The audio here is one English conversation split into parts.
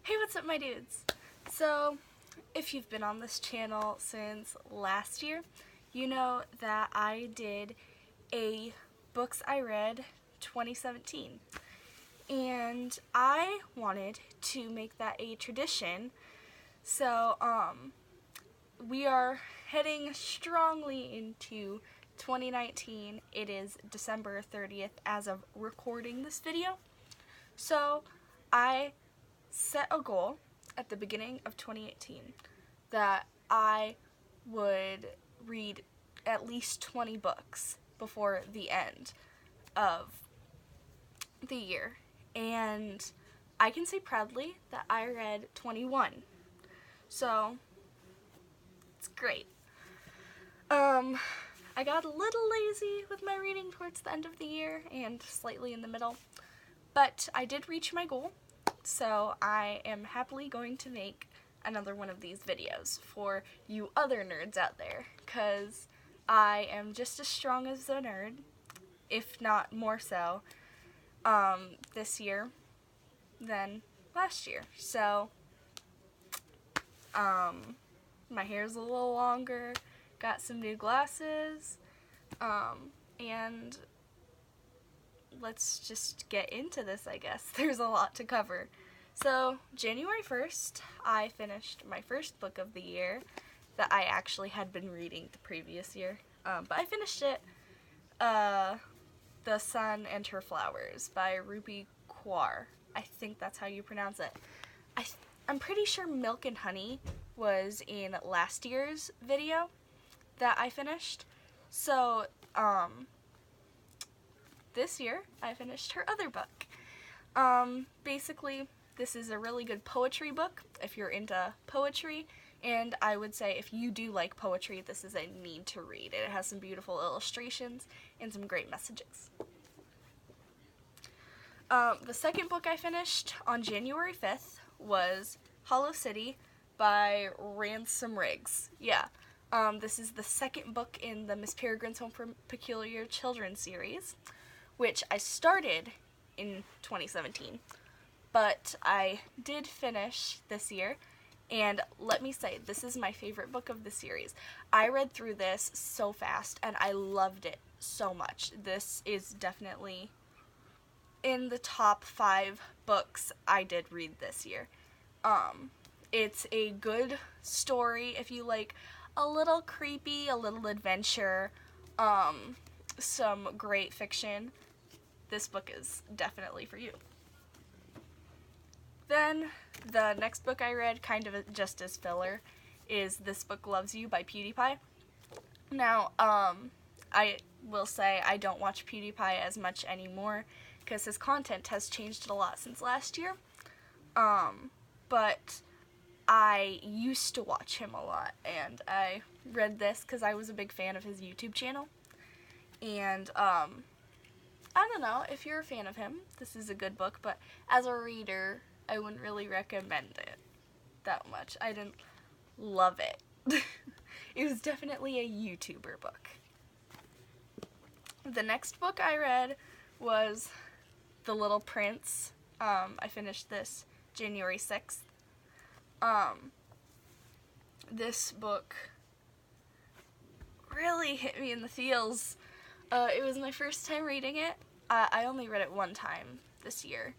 Hey, what's up, my dudes? So, if you've been on this channel since last year, you know that I did a Books I Read 2017. And I wanted to make that a tradition. So, we are heading strongly into 2019. It is December 30th as of recording this video. So, I set a goal at the beginning of 2018 that I would read at least 20 books before the end of the year. And I can say proudly that I read 21. So, it's great. I got a little lazy with my reading towards the end of the year and slightly in the middle, but I did reach my goal. So I am happily going to make another one of these videos for you other nerds out there, because I am just as strong as a nerd, if not more so, this year than last year. So, my hair's a little longer, got some new glasses, and let's just get into this, I guess. There's a lot to cover. So, January 1st, I finished my first book of the year that I actually had been reading the previous year. But I finished it, The Sun and Her Flowers by Rupi Kaur. I think that's how you pronounce it. I'm pretty sure Milk and Honey was in last year's video that I finished. So, this year, I finished her other book. Basically, this is a really good poetry book if you're into poetry, and I would say if you do like poetry, this is a need to read. It has some beautiful illustrations and some great messages. The second book I finished on January 5th was Hollow City by Ransom Riggs. Yeah. This is the second book in the Miss Peregrine's Home for Peculiar Children series, which I started in 2017, but I did finish this year, and let me say, this is my favorite book of the series. I read through this so fast, and I loved it so much. This is definitely in the top 5 books I did read this year. It's a good story if you like a little creepy, a little adventure, some great fiction. This book is definitely for you. Then, the next book I read, kind of just as filler, is This Book Loves You by PewDiePie. Now, I will say I don't watch PewDiePie as much anymore, because his content has changed a lot since last year. But I used to watch him a lot, and I read this because I was a big fan of his YouTube channel. And, I don't know, if you're a fan of him, this is a good book, but as a reader, I wouldn't really recommend it that much. I didn't love it. It was definitely a YouTuber book. The next book I read was The Little Prince. I finished this January 6th. This book really hit me in the feels. It was my first time reading it. I only read it one time this year,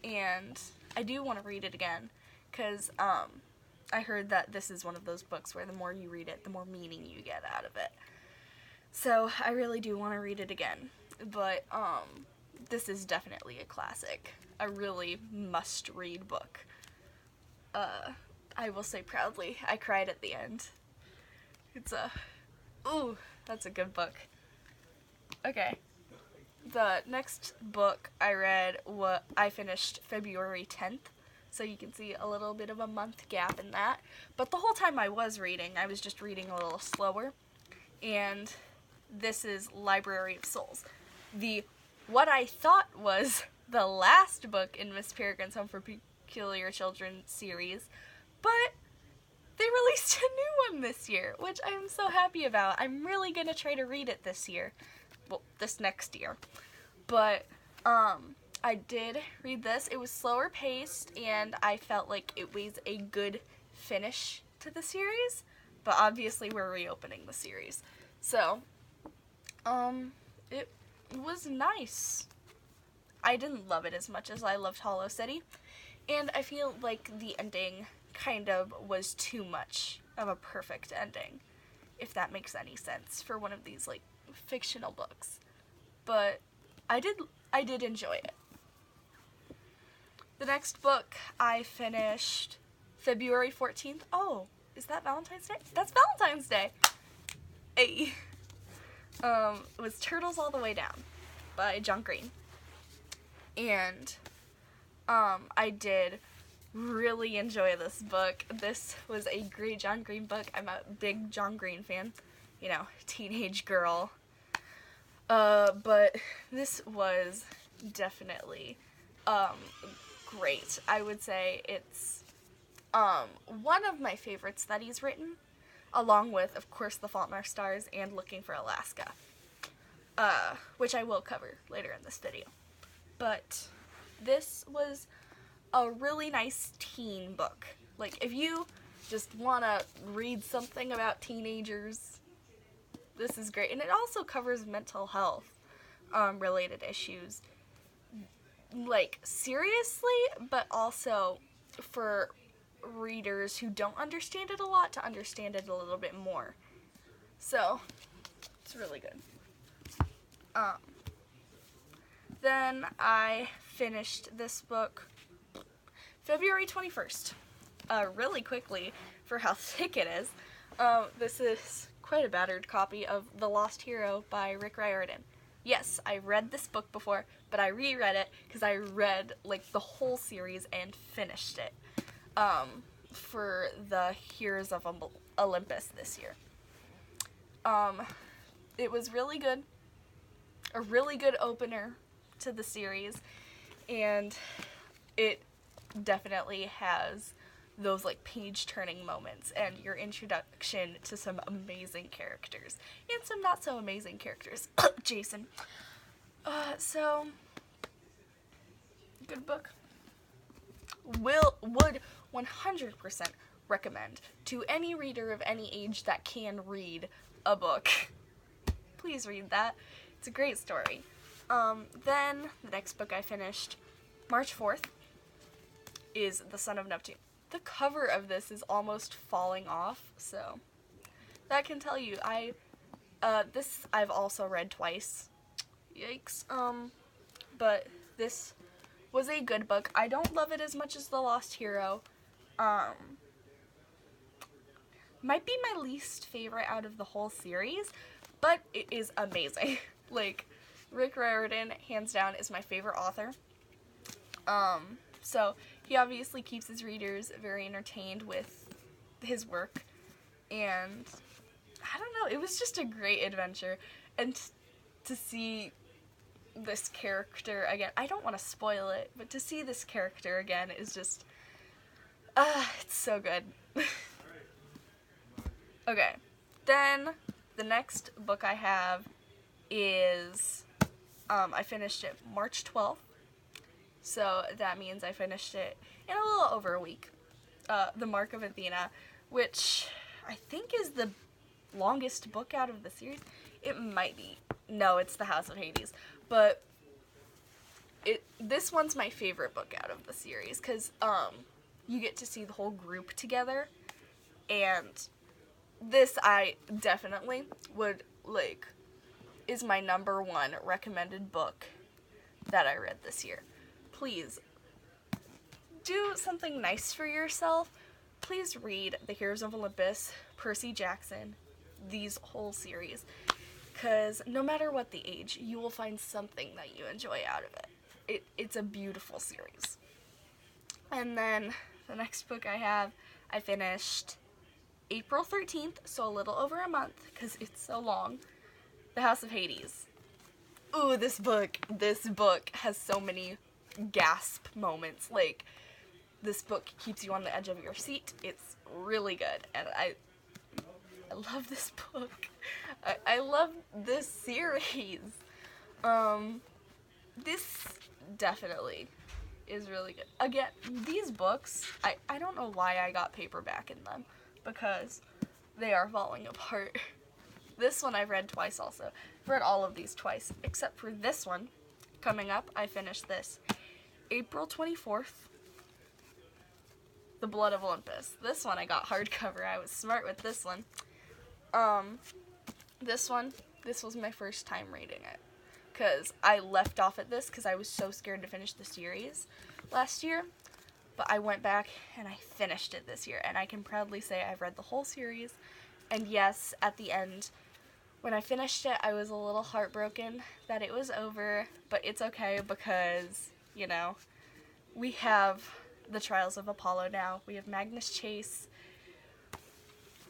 and I do want to read it again, because I heard that this is one of those books where the more you read it, the more meaning you get out of it. So I really do want to read it again, but this is definitely a classic, a really must-read book. I will say proudly, I cried at the end. Ooh, that's a good book. Okay, the next book I read, I finished February 10th, so you can see a little bit of a month gap in that. But the whole time I was reading, I was just reading a little slower, and this is Library of Souls. What I thought was the last book in Miss Peregrine's Home for Peculiar Children series, but they released a new one this year, which I'm so happy about. I'm really gonna try to read it this year. Well, this next year. But, I did read this. It was slower paced, and I felt like it was a good finish to the series, but obviously we're reopening the series. So, it was nice. I didn't love it as much as I loved Hollow City, and I feel like the ending kind of was too much of a perfect ending, if that makes any sense, for one of these, like, fictional books. But I did enjoy it. The next book I finished February 14th. Oh, is that Valentine's Day? That's Valentine's Day! Hey! It was Turtles All the Way Down by John Green. And, I did really enjoy this book. This was a great John Green book. I'm a big John Green fan. You know, teenage girl. But this was definitely, great. I would say it's, one of my favorites that he's written, along with, of course, The Fault in Our Stars and Looking for Alaska, which I will cover later in this video. But this was a really nice teen book. Like, if you just want to read something about teenagers, this is great. And it also covers mental health related issues, like, seriously, but also for readers who don't understand it a lot to understand it a little bit more. So, it's really good. Then I finished this book February 21st, really quickly for how thick it is. This is quite a battered copy of The Lost Hero by Rick Riordan. Yes, I read this book before, but I reread it because I read, like, the whole series and finished it for the Heroes of Olympus this year. It was really good. A really good opener to the series, and it definitely has those, like, page-turning moments and your introduction to some amazing characters and some not-so-amazing characters. Jason. So, good book. Would 100% recommend to any reader of any age that can read a book. Please read that. It's a great story. Then, the next book I finished, March 4th, is The Son of Neptune. The cover of this is almost falling off, so that can tell you. This I've also read twice. Yikes. But this was a good book. I don't love it as much as The Lost Hero. Might be my least favorite out of the whole series, but it is amazing. Like, Rick Riordan, hands down, is my favorite author. So he obviously keeps his readers very entertained with his work, and I don't know, it was just a great adventure, and to see this character again, I don't want to spoil it, but to see this character again is just, it's so good. Okay, then the next book I have is, I finished it March 12th. So that means I finished it in a little over a week. The Mark of Athena, which I think is the longest book out of the series. It might be. No, it's The House of Hades. But this one's my favorite book out of the series because you get to see the whole group together. And this I definitely would, like, is my number one recommended book that I read this year. Please, do something nice for yourself. Please read The Heroes of Olympus, Percy Jackson, these whole series. Because no matter what the age, you will find something that you enjoy out of it. It's a beautiful series. And then the next book I finished April 13th, so a little over a month, because it's so long. The House of Hades. Ooh, this book has so many gasp moments. Like, this book keeps you on the edge of your seat. It's really good, and I love this book. I love this series. definitely is really good. Again, these books, I don't know why I got paperback in them, because they are falling apart. This one I've read twice also. I've read all of these twice, except for this one coming up. I finished this April 24th, The Blood of Olympus. This one I got hardcover. I was smart with this one. This was my first time reading it, because I left off at this because I was so scared to finish the series last year, but I went back and I finished it this year, and I can proudly say I've read the whole series. And yes, at the end, when I finished it, I was a little heartbroken that it was over, but it's okay because, you know, we have the Trials of Apollo now. We have Magnus Chase.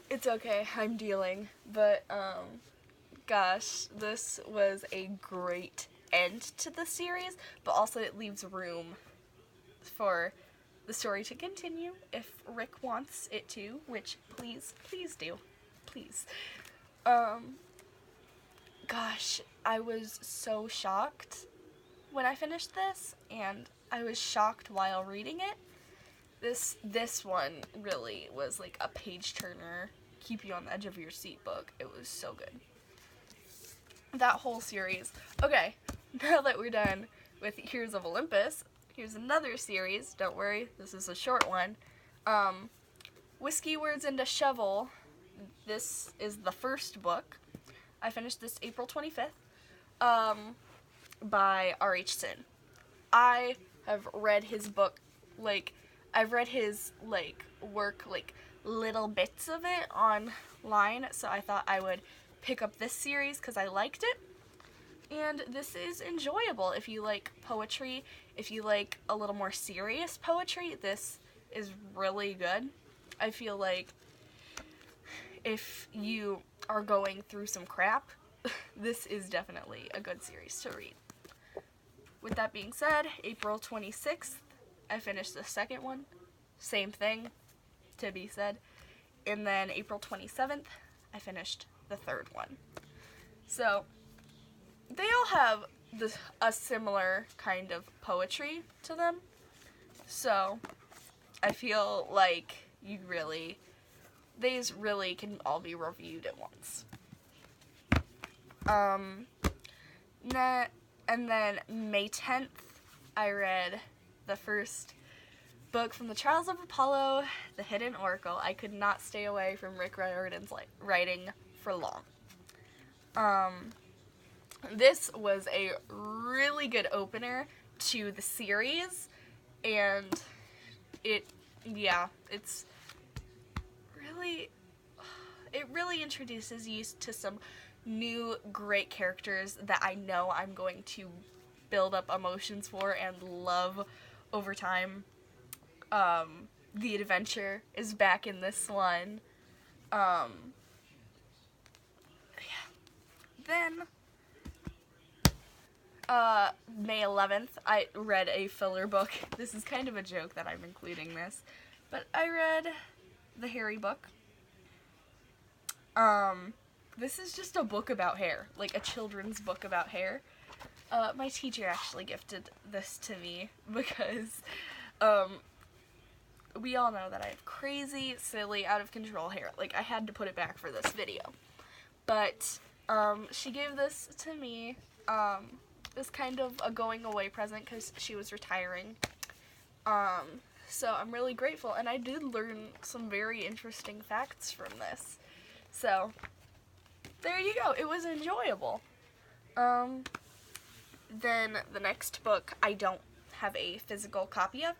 It's okay, I'm dealing, but, gosh, this was a great end to the series, but also it leaves room for the story to continue if Rick wants it to, which please do. Please. Gosh, I was so shocked when I finished this, and I was shocked while reading it. This one really was like a page turner, keep you on the edge of your seat book. It was so good. That whole series. Okay, now that we're done with Heroes of Olympus, here's another series. Don't worry, this is a short one. Whiskey, Words, and a Shovel. This is the first book. I finished this April 25th, by R.H. Sin. I have read his book, I've read his, work, little bits of it online, so I thought I would pick up this series because I liked it. And this is enjoyable if you like poetry. If you like a little more serious poetry, this is really good. I feel like if you are going through some crap, this is definitely a good series to read. With that being said, April 26th, I finished the second one. Same thing to be said. And then April 27th, I finished the third one. So, they all have a similar kind of poetry to them. So, I feel like these really can all be reviewed at once. And then May 10th, I read the first book from the Trials of Apollo, The Hidden Oracle. I could not stay away from Rick Riordan's writing for long. This was a really good opener to the series, and it really introduces you to some new great characters that I know I'm going to build up emotions for and love over time. The adventure is back in this one. Then, May 11th, I read a filler book. This is kind of a joke that I'm including this, but I read the Harry book. This is just a book about hair, like a children's book about hair. My teacher actually gifted this to me because, we all know that I have crazy, silly, out of control hair. Like, I had to put it back for this video. But, she gave this to me, as kind of a going away present because she was retiring. So I'm really grateful, and I did learn some very interesting facts from this. So, there you go. It was enjoyable. Then the next book I don't have a physical copy of,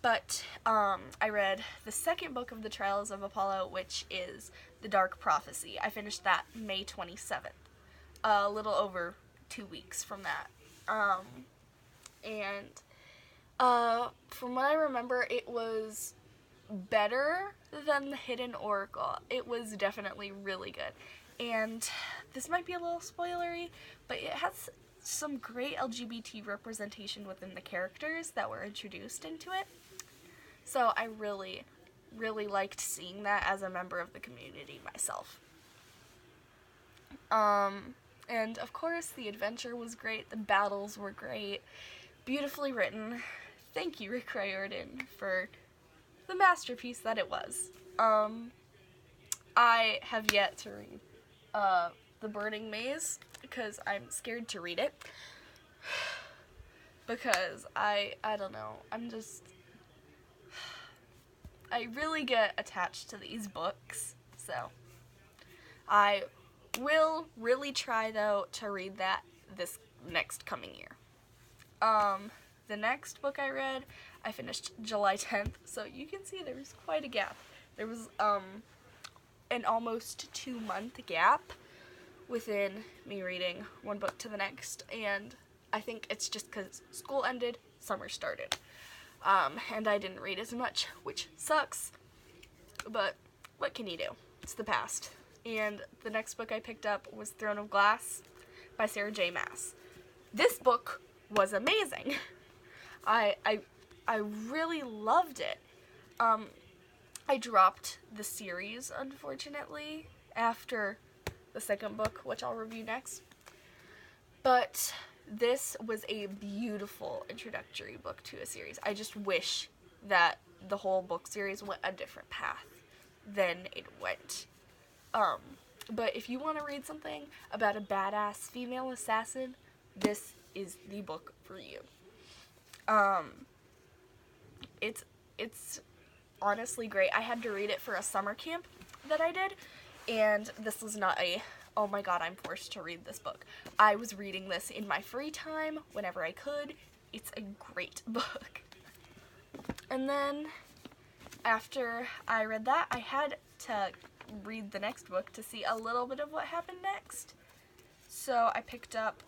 but I read the second book of the Trials of Apollo, which is The Dark Prophecy. I finished that May 27th, a little over 2 weeks from that. From what I remember, it was better than The Hidden Oracle. It was definitely really good. And this might be a little spoilery, but it has some great LGBT representation within the characters that were introduced into it. So I really, really liked seeing that as a member of the community myself. And of course, the adventure was great, the battles were great, beautifully written. Thank you, Rick Riordan, for the masterpiece that it was. I have yet to read The Burning Maze because I'm scared to read it. Because I don't know, I really get attached to these books, so I will really try, though, to read that this next coming year. The next book I read, I finished July 10th, so you can see there was quite a gap. There was, an almost 2-month gap within me reading one book to the next, and I think it's just because school ended, summer started. And I didn't read as much, which sucks, but what can you do? It's the past. And the next book I picked up was Throne of Glass by Sarah J. Maas. This book was amazing. I really loved it. I dropped the series, unfortunately, after the second book, which I'll review next. But this was a beautiful introductory book to a series. I just wish that the whole book series went a different path than it went. But if you want to read something about a badass female assassin, this is the book for you. It's honestly great. I had to read it for a summer camp that I did, and this was not a, oh my god, I'm forced to read this book. I was reading this in my free time, whenever I could. It's a great book. And then, after I read that, I had to read the next book to see a little bit of what happened next. So I picked up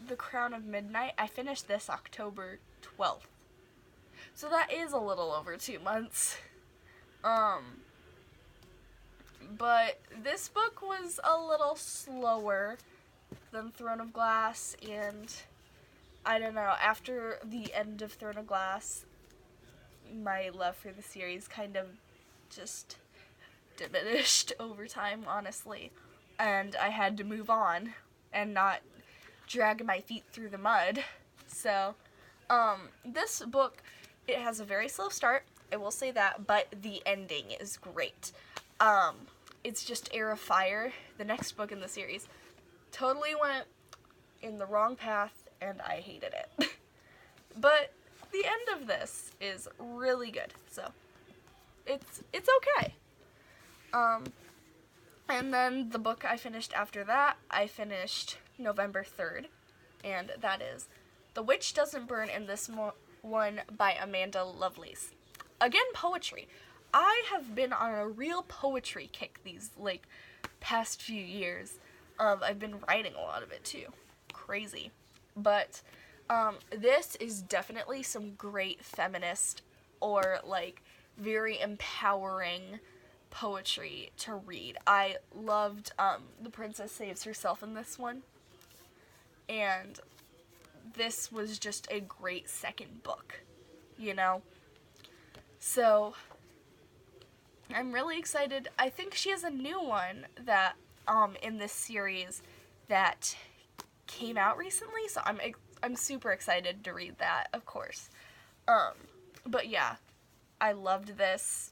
The Crown of Midnight. I finished this October 12th. So that is a little over 2 months. But this book was a little slower than Throne of Glass, and I don't know, after the end of Throne of Glass, my love for the series kind of just diminished over time, honestly. And I had to move on and not drag my feet through the mud. So, this book, it has a very slow start, I will say that, but the ending is great. It's just Heir of Fire, the next book in the series. Totally went in the wrong path, and I hated it. But the end of this is really good, so it's okay. And then the book I finished after that, I finished November 3rd, and that is The Witch Doesn't Burn in This One by Amanda Lovelace. Again, poetry. I have been on a real poetry kick these, past few years. I've been writing a lot of it, too. Crazy. But, this is definitely some great feminist or, very empowering poetry to read. I loved, The Princess Saves Herself in this one. And this was just a great second book, you know? So, I'm really excited. I think she has a new one that, in this series that came out recently, so I'm super excited to read that, of course. But yeah, I loved this.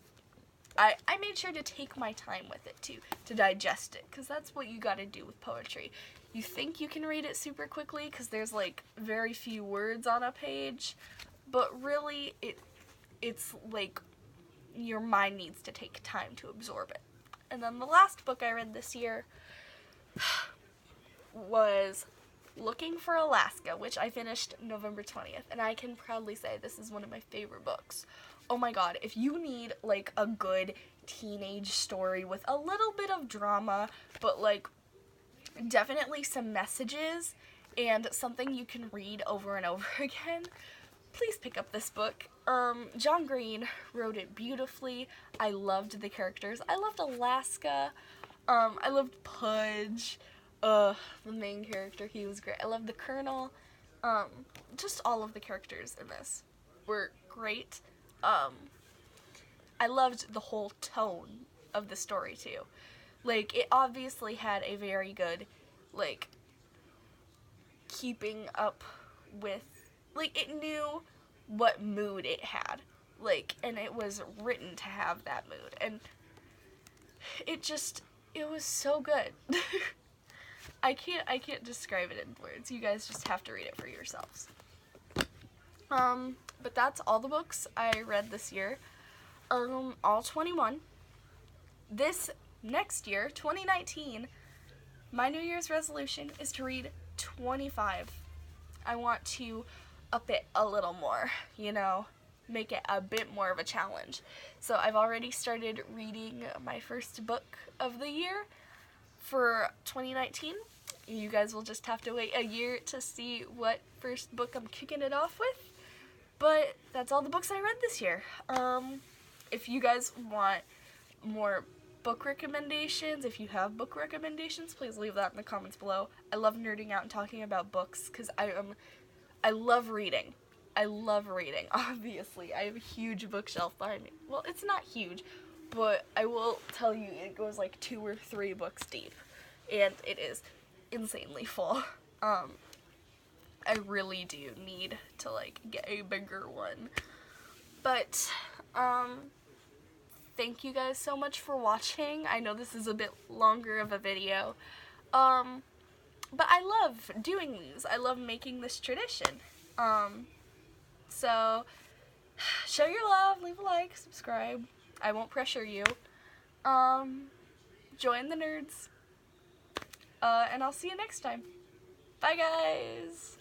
I made sure to take my time with it, too, to digest it, because that's what you gotta do with poetry. You think you can read it super quickly, because there's, very few words on a page, but really, it's your mind needs to take time to absorb it. And then the last book I read this year was Looking for Alaska, which I finished November 20th, and I can proudly say this is one of my favorite books. Oh my god, if you need, a good teenage story with a little bit of drama, but, definitely some messages, and something you can read over and over again, please pick up this book. John Green wrote it beautifully. I loved the characters. I loved Alaska. I loved Pudge. The main character, he was great. I loved the Colonel. Just all of the characters in this were great. I loved the whole tone of the story, too. It obviously had a very good, keeping up with like, it knew what mood it had, like, and it was written to have that mood, and it was so good. I can't describe it in words. You guys just have to read it for yourselves. But that's all the books I read this year. All 21. This next year, 2019, my New Year's resolution is to read 25. I want to up it a little more, make it a bit more of a challenge. So I've already started reading my first book of the year for 2019. You guys will just have to wait a year to see what first book I'm kicking it off with. But that's all the books I read this year. If you guys want more book recommendations, if you have book recommendations, please leave that in the comments below. I love nerding out and talking about books because I love reading. I love reading, obviously. I have a huge bookshelf behind me. Well, it's not huge, but I will tell you it goes like 2 or 3 books deep, and it is insanely full. I really do need to, get a bigger one. But, thank you guys so much for watching. I know this is a bit longer of a video, but I love doing these. I love making this tradition. So, show your love, leave a like, subscribe. I won't pressure you. Join the nerds. And I'll see you next time. Bye, guys!